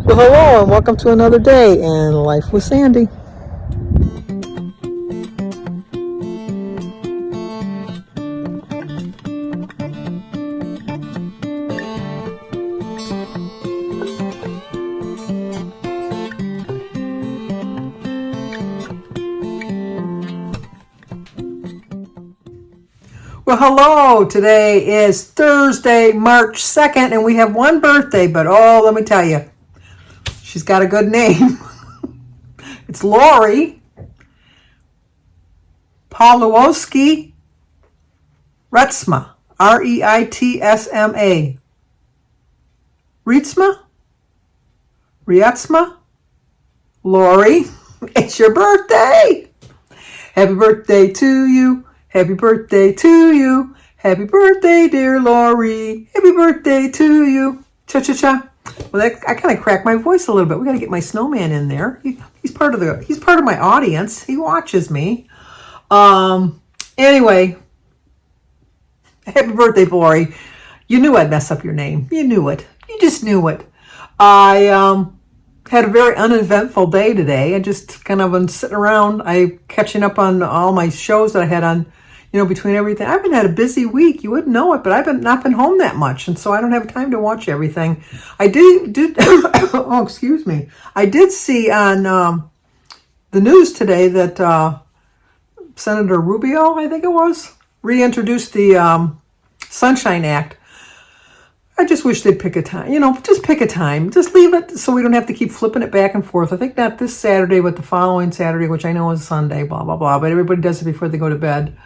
Well, hello, and welcome to another day in Life with Sandy. Well, hello. Today is Thursday, March 2nd, and we have one birthday, but oh, let me tell you, she's got a good name. It's Lori Pawlowski Reitsma, Reitsma. Rietsma? Lori, it's your birthday. Happy birthday to you. Happy birthday to you. Happy birthday, dear Lori. Happy birthday to you. Cha-cha-cha. Well, I kind of cracked my voice a little bit. We got to get my snowman in there. He's part of my audience. He watches me. Anyway, happy birthday, Lori. You knew I'd mess up your name. You knew it. You just knew it. I had a very uneventful day today. I just kind of been sitting around. I catching up on all my shows that I had on, between everything. I've had a busy week. You wouldn't know it, but I've not been home that much, and so I don't have time to watch everything. I did oh, excuse me. I did see on the news today that Senator Rubio, I think it was, reintroduced the Sunshine Act. I just wish they'd pick a time, just pick a time. Just leave it so we don't have to keep flipping it back and forth. I think not this Saturday, but the following Saturday, which I know is Sunday, blah, blah, blah. But everybody does it before they go to bed.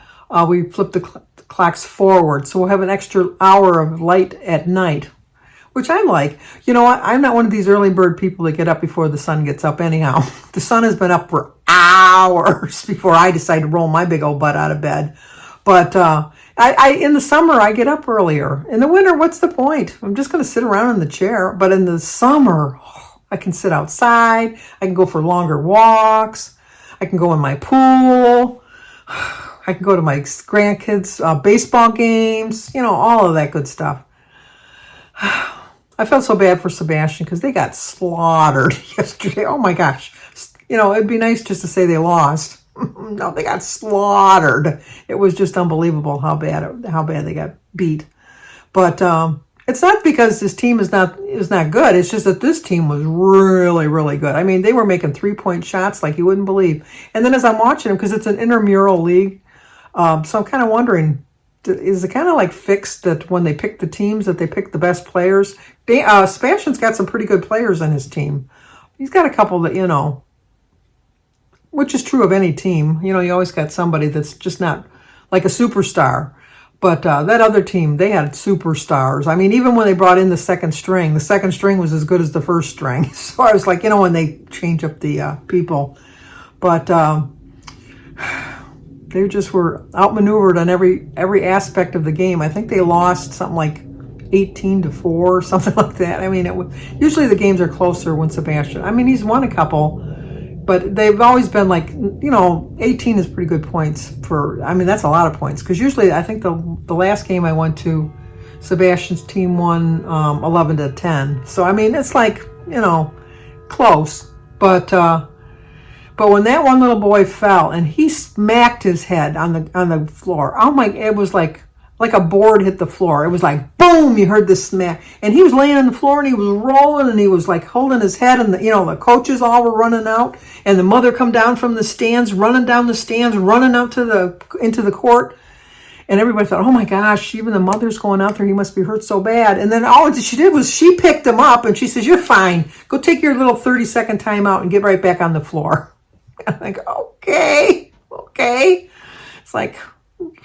We flip the clocks forward. So we'll have an extra hour of light at night, which I like. You know what? I'm not one of these early bird people that get up before the sun gets up anyhow. The sun has been up for hours before I decide to roll my big old butt out of bed. But I in the summer, I get up earlier. In the winter, what's the point? I'm just going to sit around in the chair. But in the summer, I can sit outside. I can go for longer walks. I can go in my pool. I can go to my grandkids' baseball games. All of that good stuff. I felt so bad for Sebastian because they got slaughtered yesterday. Oh, my gosh. It'd be nice just to say they lost. No, they got slaughtered. It was just unbelievable how bad they got beat. But it's not because this team is not good. It's just that this team was really, really good. I mean, they were making 3-point shots like you wouldn't believe. And then as I'm watching them, because it's an intramural league, so I'm kind of wondering, is it kind of like fixed that when they pick the teams that they pick the best players? Sebastian's got some pretty good players on his team. He's got a couple that, which is true of any team. You always got somebody that's just not like a superstar. But that other team, they had superstars. I mean, even when they brought in the second string was as good as the first string. So I was like, when they change up the people. But they just were outmaneuvered on every aspect of the game. I think they lost something like 18-4 or something like that. I mean, usually the games are closer when Sebastian. I mean, he's won a couple. But they've always been like, 18 is pretty good points that's a lot of points. Because usually, I think the last game I went to, Sebastian's team won 11-10. So, I mean, it's like, close. But when that one little boy fell and he smacked his head on the floor, it was like a board hit the floor. It was like, boom, you heard this smack. And he was laying on the floor and he was rolling and he was like holding his head and the coaches all were running out and the mother come down from the stands, running down the stands, running out into the court. And everybody thought, oh my gosh, even the mother's going out there. He must be hurt so bad. And then all she did was she picked him up and she says, you're fine. Go take your little 30-second timeout and get right back on the floor. I'm like, okay. It's like,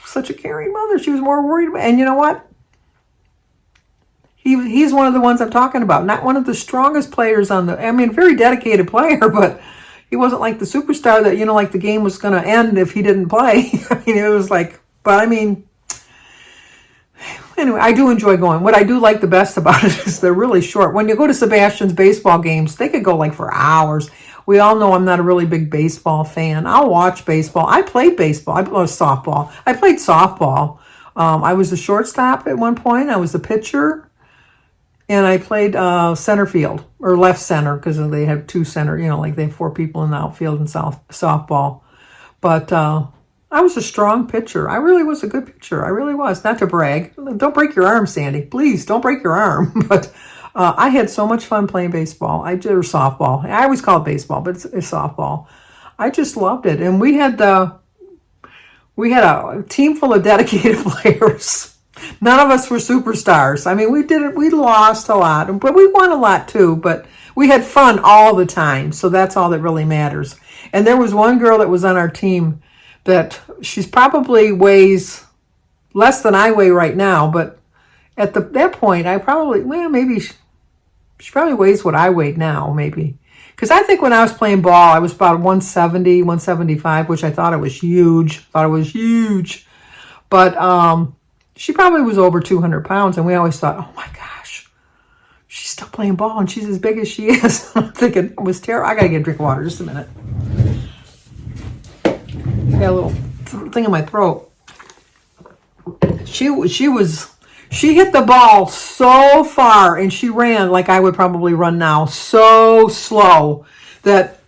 such a caring mother. She was more worried about, and you know what? He's one of the ones I'm talking about. Not one of the strongest players very dedicated player, but he wasn't like the superstar that, like the game was going to end if he didn't play. It was like, but anyway, I do enjoy going. What I do like the best about it is they're really short. When you go to Sebastian's baseball games, they could go like for hours. We all know I'm not a really big baseball fan. I'll watch baseball. I played baseball. I played softball. I played softball. I was the shortstop at one point. I was the pitcher. and I played center field or left center because they have two center, like they have 4 people in the outfield in softball. But I was a strong pitcher. I really was a good pitcher. I really was. Not to brag. Don't break your arm, Sandy. Please don't break your arm. But I had so much fun playing baseball. Or softball. I always call it baseball, but it's softball. I just loved it. And we had a team full of dedicated players. None of us were superstars. I mean, we lost a lot, but we won a lot too. But we had fun all the time. So that's all that really matters. And there was one girl that was on our team that she's probably weighs less than I weigh right now. But at that point, maybe she probably weighs what I weigh now, maybe. Because I think when I was playing ball, I was about 170, 175, which I thought it was huge. But she probably was over 200 pounds, and we always thought, oh my gosh, she's still playing ball, and she's as big as she is. I'm thinking, it was terrible. I got to get a drink of water, just a minute. I got a little thing in my throat. She hit the ball so far, and she ran like I would probably run now, so slow that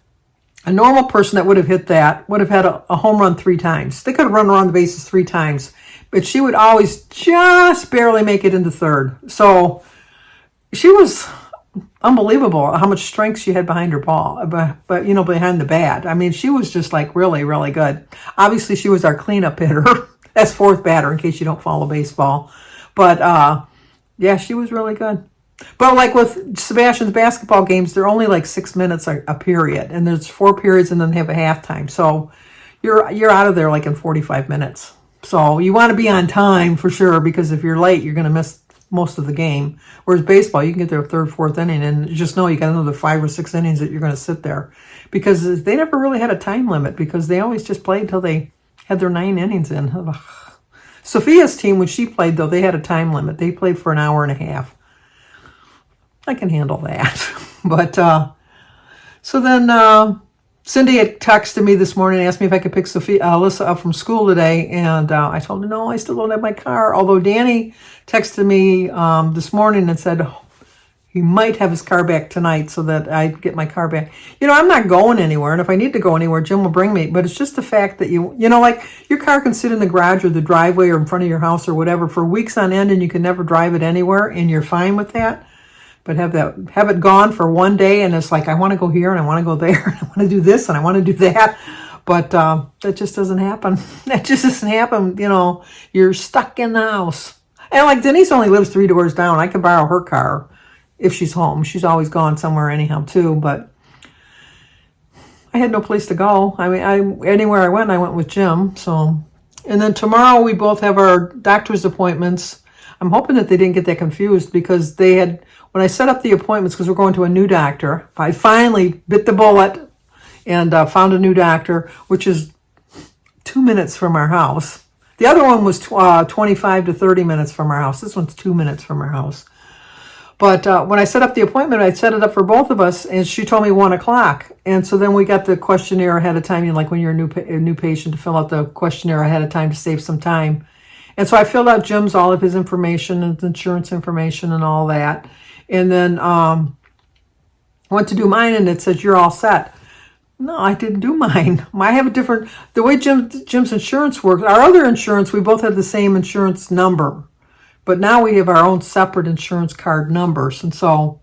a normal person that would have hit that would have had a home run 3 times. They could have run around the bases 3 times, but she would always just barely make it into third. So she was unbelievable how much strength she had behind her ball, but behind the bat. I mean, she was just like really, really good. Obviously, she was our cleanup hitter. That's 4th batter in case you don't follow baseball. But yeah, she was really good. But like with Sebastian's basketball games, they're only like 6 minutes a period, and there's 4 periods, and then they have a halftime. So you're out of there like in 45 minutes. So you want to be on time for sure, because if you're late, you're going to miss most of the game. Whereas baseball, you can get there 3rd, 4th inning, and just know you got another 5 or 6 innings that you're going to sit there, because they never really had a time limit, because they always just played till they had their 9 innings in. Ugh. Sophia's team, when she played, though, they had a time limit. They played for an hour and a half. I can handle that. But so then Cindy had texted me this morning and asked me if I could pick Alyssa up from school today. And I told her, no, I still don't have my car. Although Danny texted me this morning and said he might have his car back tonight so that I'd get my car back. I'm not going anywhere. And if I need to go anywhere, Jim will bring me. But it's just the fact that like your car can sit in the garage or the driveway or in front of your house or whatever for weeks on end, and you can never drive it anywhere, and you're fine with that. But have it gone for one day, and it's like, I want to go here and I want to go there and I want to do this and I want to do that. But that just doesn't happen. That just doesn't happen. You're stuck in the house. And like Denise only lives 3 doors down. I could borrow her car if she's home. She's always gone somewhere anyhow too. But I had no place to go. I mean, anywhere I went with Jim. So, and then tomorrow we both have our doctor's appointments. I'm hoping that they didn't get that confused, because they had, when I set up the appointments, because we're going to a new doctor, I finally bit the bullet and found a new doctor, which is 2 minutes from our house. The other one was 25 to 30 minutes from our house. This one's 2 minutes from our house. But when I set up the appointment, I set it up for both of us, and she told me 1 o'clock. And so then we got the questionnaire ahead of time. Like when you're a new patient, to fill out the questionnaire ahead of time to save some time. And so I filled out Jim's, all of his information, and insurance information and all that. And then went to do mine, and it says, you're all set. No, I didn't do mine. I have the way Jim's insurance works, our other insurance, we both had the same insurance number. But now we have our own separate insurance card numbers. And so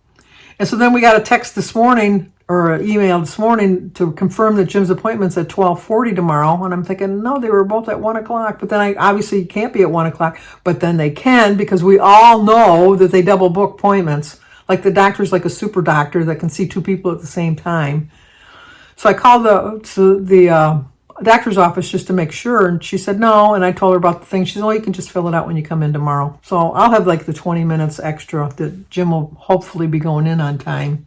then we got a text this morning, or an email this morning, to confirm that Jim's appointment's at 12:40 tomorrow. And I'm thinking, no, they were both at 1 o'clock. But then obviously can't be at 1 o'clock. But then they can, because we all know that they double book appointments. Like the doctor's like a super doctor that can see 2 people at the same time. So I called the doctor's office just to make sure, and she said no. And I told her about the thing. She said, oh, you can just fill it out when you come in tomorrow. So I'll have like the 20 minutes extra that Jim will hopefully be going in on time.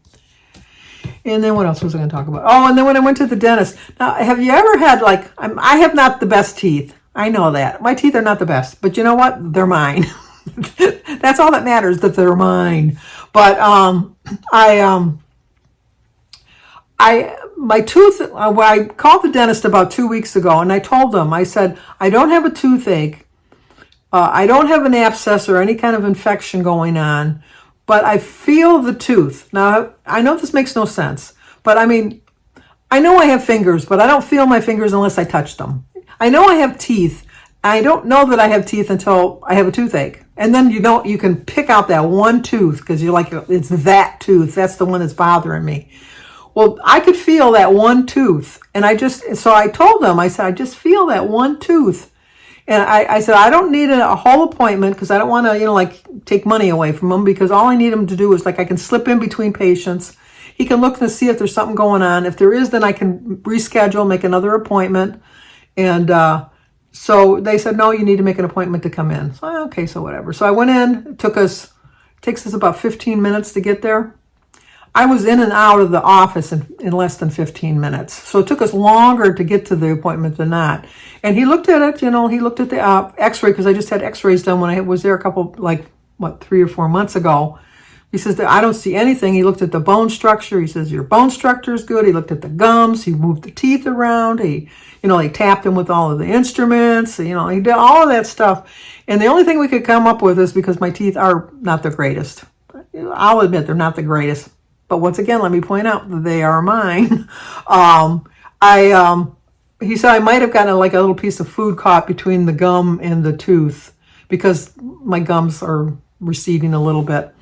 And then what else was I going to talk about? Oh, and then when I went to the dentist. Now, have you ever had, like, I have not the best teeth. I know that. My teeth are not the best. But you know what? They're mine. That's all that matters, that they're mine. But my tooth, I called the dentist about 2 weeks ago, and I told them, I said, I don't have a toothache. I don't have an abscess or any kind of infection going on. but I feel the tooth. Now, I know this makes no sense, but I mean, I know I have fingers, but I don't feel my fingers unless I touch them. I know I have teeth. I don't know that I have teeth until I have a toothache. And then you can pick out that one tooth because you're like, it's that tooth. That's the one that's bothering me. Well, I could feel that one tooth. And so I told them, I said, I just feel that one tooth. And I said, I don't need a whole appointment because I don't want to, like take money away from them, because all I need them to do is like I can slip in between patients. He can look to see if there's something going on. If there is, then I can reschedule, make another appointment. And so they said, no, you need to make an appointment to come in. So, okay, so whatever. So I went in. It takes us about 15 minutes to get there. I was in and out of the office in less than 15 minutes. So it took us longer to get to the appointment than not. And he looked at it, he looked at the x-ray, because I just had x-rays done when I was there a couple, 3 or 4 months ago. He says that I don't see anything. He looked at the bone structure. He says, your bone structure is good. He looked at the gums. He moved the teeth around. He tapped them with all of the instruments. He did all of that stuff. And the only thing we could come up with is because my teeth are not the greatest. I'll admit they're not the greatest. But once again, let me point out that they are mine. He said I might have gotten a little piece of food caught between the gum and the tooth because my gums are receding a little bit.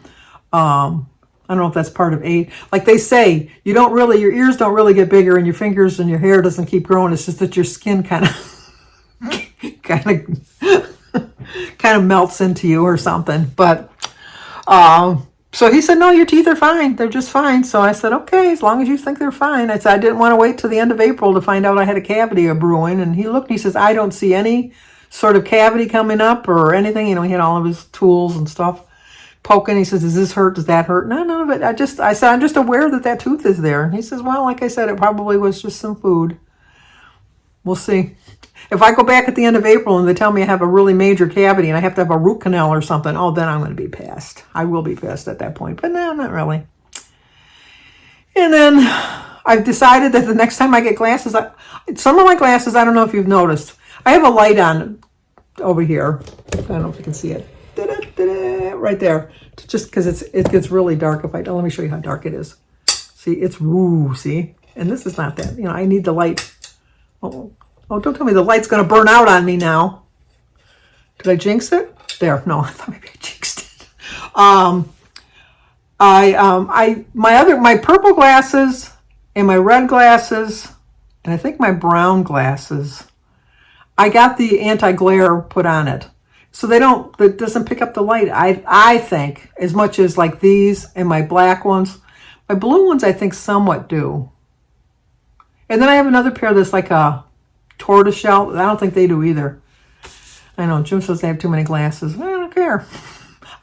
I don't know if that's part of age. Like they say, your ears don't really get bigger and your fingers and your hair doesn't keep growing. It's just that your skin kind of melts into you or something. But, so he said, no, your teeth are fine. They're just fine. So I said, okay, as long as you think they're fine. I said, I didn't want to wait till the end of April to find out I had a cavity brewing. And he looked and he says, I don't see any sort of cavity coming up or anything. He had all of his tools and stuff poking. He says, does this hurt? Does that hurt? No, none of it. I said, I'm just aware that tooth is there. And he says, well, like I said, it probably was just some food. We'll see. If I go back at the end of April and they tell me I have a really major cavity and I have to have a root canal or something, then I'm going to be pissed. I will be pissed at that point. But no, not really. And then I've decided that the next time I get glasses, some of my glasses, I don't know if you've noticed, I have a light on over here. I don't know if you can see it. Da-da-da-da, right there. Just because it gets really dark. Let me show you how dark it is. See, it's woo, see? And this is not that. I need the light. Oh, don't tell me the light's going to burn out on me now. Did I jinx it? There. No, I thought maybe I jinxed it. My purple glasses and my red glasses and I think my brown glasses, I got the anti-glare put on it. So it doesn't pick up the light, I think, as much as like these and my black ones. My blue ones, I think, somewhat do. And then I have another pair that's like a tortoiseshell. I don't think they do either. I know Jim says I have too many glasses. I don't care.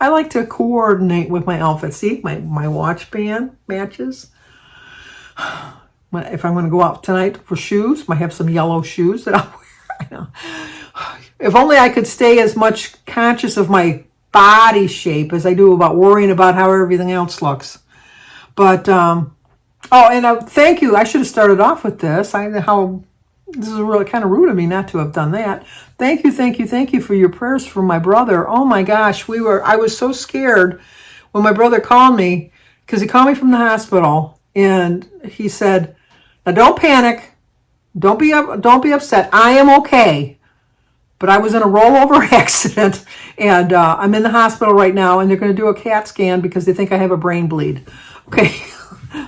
I like to coordinate with my outfit. See, my watch band matches. If I'm going to go out tonight for shoes, I have some yellow shoes that I'll wear. I know. If only I could stay as much conscious of my body shape as I do about worrying about how everything else looks. But, thank you. I should have started off with this. This is really kind of rude of me not to have done that. Thank you for your prayers for my brother. Oh my gosh, I was so scared when my brother called me, because he called me from the hospital and he said, now don't panic. Don't be upset. I am okay. But I was in a rollover accident and I'm in the hospital right now and they're going to do a CAT scan because they think I have a brain bleed. Okay.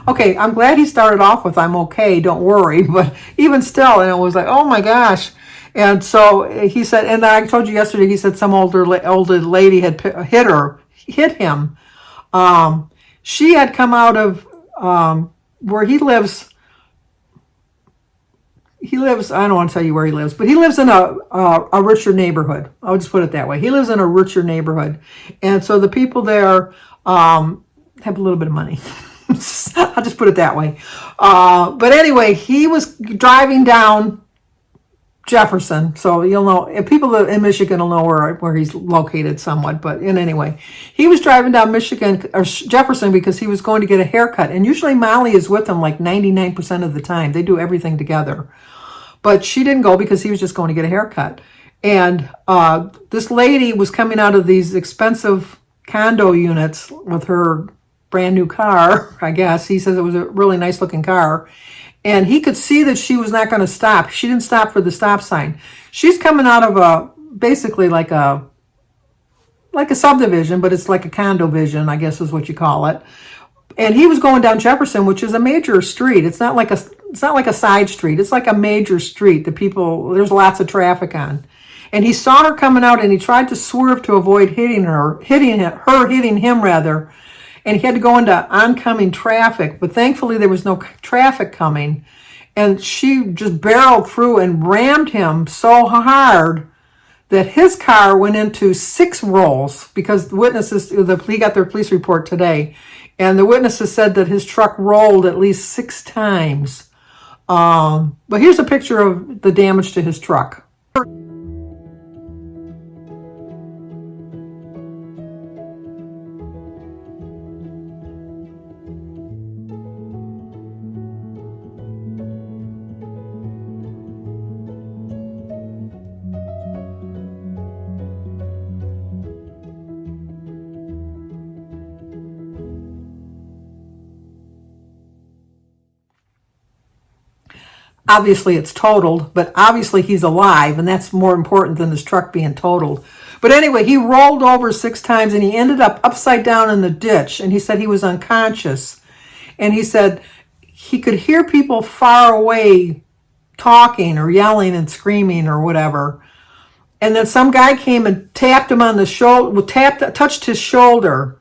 Okay, I'm glad he started off with I'm okay, don't worry, but even still, and it was like, oh my gosh. And so he said, and I told you yesterday, he said some older lady had hit him. She had come out of where he lives. I don't want to tell you where he lives, but he lives in a richer neighborhood. I'll just put it that way. He lives in a richer neighborhood. And so the people there have a little bit of money. I'll just put it that way. But anyway, he was driving down Jefferson. So you'll know, if people in Michigan will know where he's located somewhat. But anyway, he was driving down Jefferson because he was going to get a haircut. And usually Molly is with him like 99% of the time. They do everything together. But she didn't go because he was just going to get a haircut. And this lady was coming out of these expensive condo units with her brand new car, I guess. He says it was a really nice looking car. And he could see that she was not going to stop. She didn't stop for the stop sign. She's coming out of basically like a subdivision, but it's like a condo vision, I guess is what you call it. And he was going down Jefferson, which is a major street. It's not like a side street. It's like a major street that there's lots of traffic on. And he saw her coming out, and he tried to swerve to avoid hitting him rather. And he had to go into oncoming traffic, but thankfully there was no traffic coming. And she just barreled through and rammed him so hard that his car went into 6 rolls, because the witnesses, he got their police report today, and the witnesses said that his truck rolled at least 6 times. But here's a picture of the damage to his truck. Obviously it's totaled, but obviously he's alive, and that's more important than his truck being totaled. But anyway, he rolled over 6 times, and he ended up upside down in the ditch, and he said he was unconscious. And he said he could hear people far away talking or yelling and screaming or whatever. And then some guy came and tapped him on the shoulder, touched his shoulder.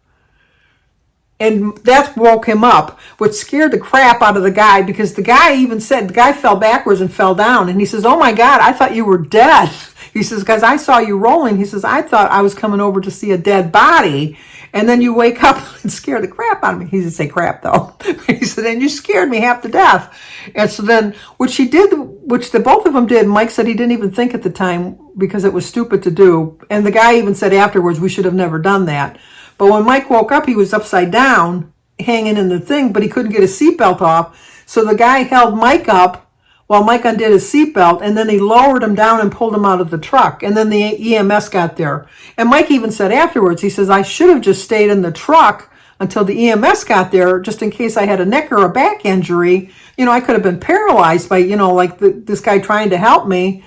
And that woke him up, which scared the crap out of the guy, because the guy even said, the guy fell backwards and fell down. And he says, "Oh my God, I thought you were dead." He says, "Because I saw you rolling." He says, "I thought I was coming over to see a dead body. And then you wake up and scare the crap out of me." He didn't say crap though. He said, "And you scared me half to death." And so then, which the both of them did, Mike said he didn't even think at the time because it was stupid to do. And the guy even said afterwards, "We should have never done that." But when Mike woke up, he was upside down, hanging in the thing, but he couldn't get his seatbelt off. So the guy held Mike up while Mike undid his seatbelt, and then he lowered him down and pulled him out of the truck. And then the EMS got there. And Mike even said afterwards, he says, "I should have just stayed in the truck until the EMS got there, just in case I had a neck or a back injury. I could have been paralyzed by, this guy trying to help me."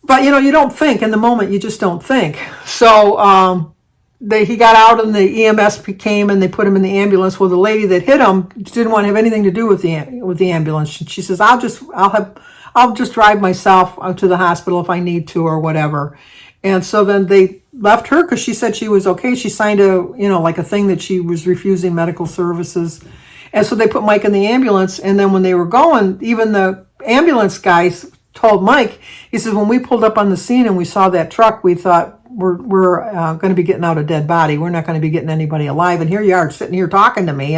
But, you don't think. In the moment, you just don't think. So, he got out, and the EMS came, and they put him in the ambulance. Well, the lady that hit him didn't want to have anything to do with the ambulance. She says, I'll just drive myself out to the hospital if I need to or whatever." And so then they left her because she said she was okay. She signed a thing that she was refusing medical services. And so they put Mike in the ambulance. And then when they were going, even the ambulance guys told Mike, he says, "When we pulled up on the scene and we saw that truck, we thought, we're going to be getting out a dead body. We're not going to be getting anybody alive. And here you are sitting here talking to me,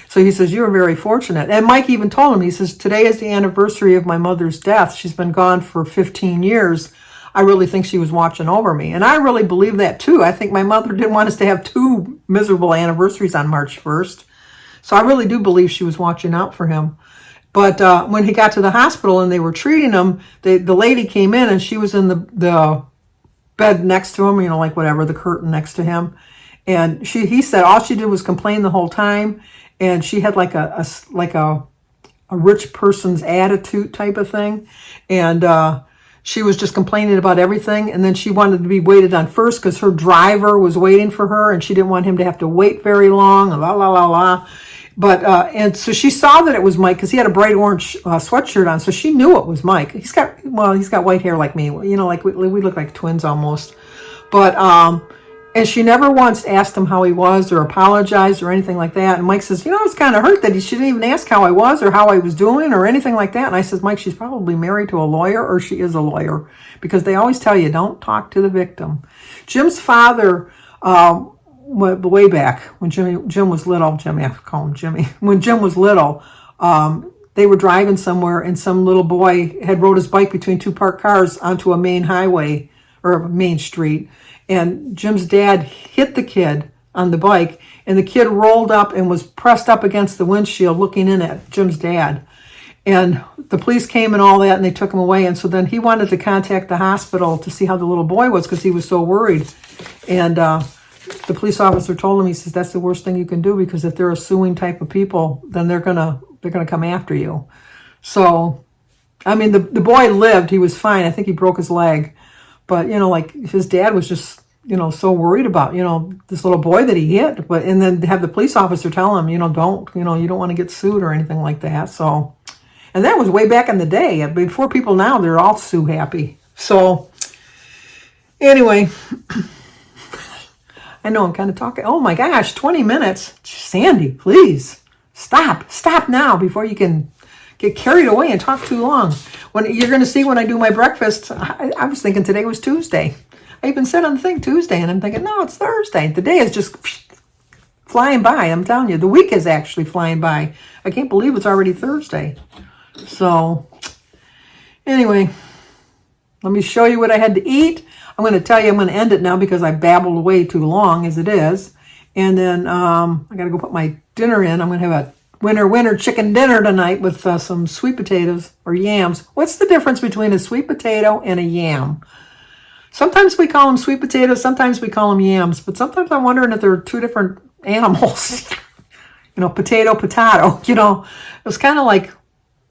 So he says, "You're very fortunate." And Mike even told him, he says, "Today is the anniversary of my mother's death. She's been gone for 15 years. I really think she was watching over me." And I really believe that too. I think my mother didn't want us to have 2 miserable anniversaries on March 1st. So I really do believe she was watching out for him. But when he got to the hospital and they were treating him, the lady came in, and she was in the bed next to him, the curtain next to him. And he said all she did was complain the whole time. And she had like a rich person's attitude type of thing. And she was just complaining about everything. And then she wanted to be waited on first because her driver was waiting for her, and she didn't want him to have to wait very long, la, la, la, la. But, and so she saw that it was Mike because he had a bright orange sweatshirt on. So she knew it was Mike. He's got white hair like me, like we look like twins almost. But, and she never once asked him how he was or apologized or anything like that. And Mike says, "I was kind of hurt that she didn't even ask how I was or how I was doing or anything like that." And I says, "Mike, she's probably married to a lawyer, or she is a lawyer, because they always tell you, don't talk to the victim." Jim's father, way back when Jim was little, I have to call him Jimmy. When Jim was little, they were driving somewhere, and some little boy had rode his bike between 2 parked cars onto a main highway or a main street. And Jim's dad hit the kid on the bike, and the kid rolled up and was pressed up against the windshield looking in at Jim's dad. And the police came and all that, and they took him away. And so then he wanted to contact the hospital to see how the little boy was because he was so worried. And the police officer told him, he says, that's the worst thing you can do, because if they're a suing type of people, then they're gonna come after you. So, I mean, the boy lived, he was fine. I think he broke his leg. But, like his dad was just, so worried about, this little boy that he hit. And then have the police officer tell him, don't, you don't want to get sued or anything like that. So, and that was way back in the day. Before people now, they're all sue happy. So, anyway, I know I'm kind of talking. Oh my gosh, 20 minutes. Sandy, please stop now before you can get carried away and talk too long. When you're going to see when I do my breakfast, I was thinking today was Tuesday. I even said on the thing Tuesday, and I'm thinking, no, it's Thursday. The day is just flying by. I'm telling you, the week is actually flying by. I can't believe it's already Thursday. So, anyway, let me show you what I had to eat. I'm going to tell you, I'm going to end it now because I babbled way too long as it is. And then I got to go put my dinner in. I'm going to have a winter chicken dinner tonight with some sweet potatoes or yams. What's the difference between a sweet potato and a yam? Sometimes we call them sweet potatoes, sometimes we call them yams, but sometimes I'm wondering if they're two different animals. Potato. It was kind of like,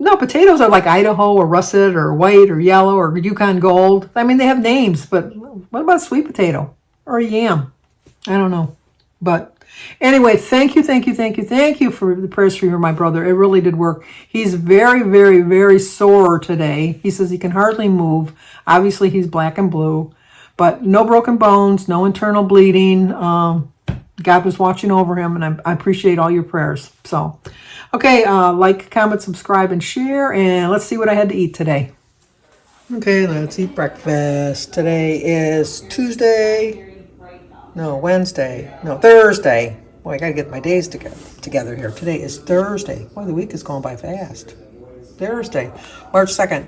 no, potatoes are like Idaho or russet or white or yellow or Yukon Gold. I mean, they have names, but what about sweet potato or a yam? I don't know. But anyway, thank you for the prayers for my brother. It really did work. He's very, very, very sore today. He says he can hardly move. Obviously, he's black and blue, but no broken bones, no internal bleeding. God was watching over him, and I appreciate all your prayers. So, okay, like, comment, subscribe, and share, and let's see what I had to eat today. Okay, let's eat breakfast. Today is Thursday. Boy, I got to get my days together here. Today is Thursday. Boy, the week is going by fast. Thursday, March 2nd.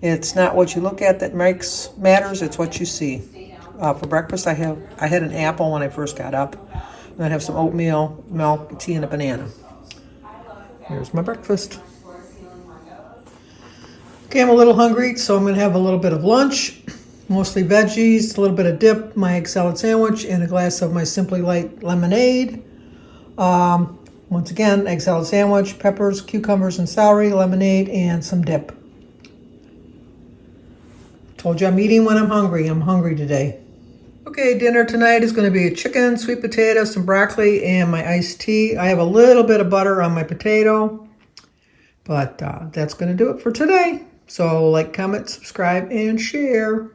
It's not what you look at that matters, it's what you see. For breakfast, I had an apple when I first got up. And I have some oatmeal, milk, tea, and a banana. Here's my breakfast. Okay, I'm a little hungry, so I'm going to have a little bit of lunch. Mostly veggies, a little bit of dip, my egg salad sandwich, and a glass of my Simply Light lemonade. Once again, egg salad sandwich, peppers, cucumbers, and celery, lemonade, and some dip. Told you I'm eating when I'm hungry. I'm hungry today. Okay, dinner tonight is going to be chicken, sweet potato, some broccoli, and my iced tea. I have a little bit of butter on my potato, but that's going to do it for today. So like, comment, subscribe, and share.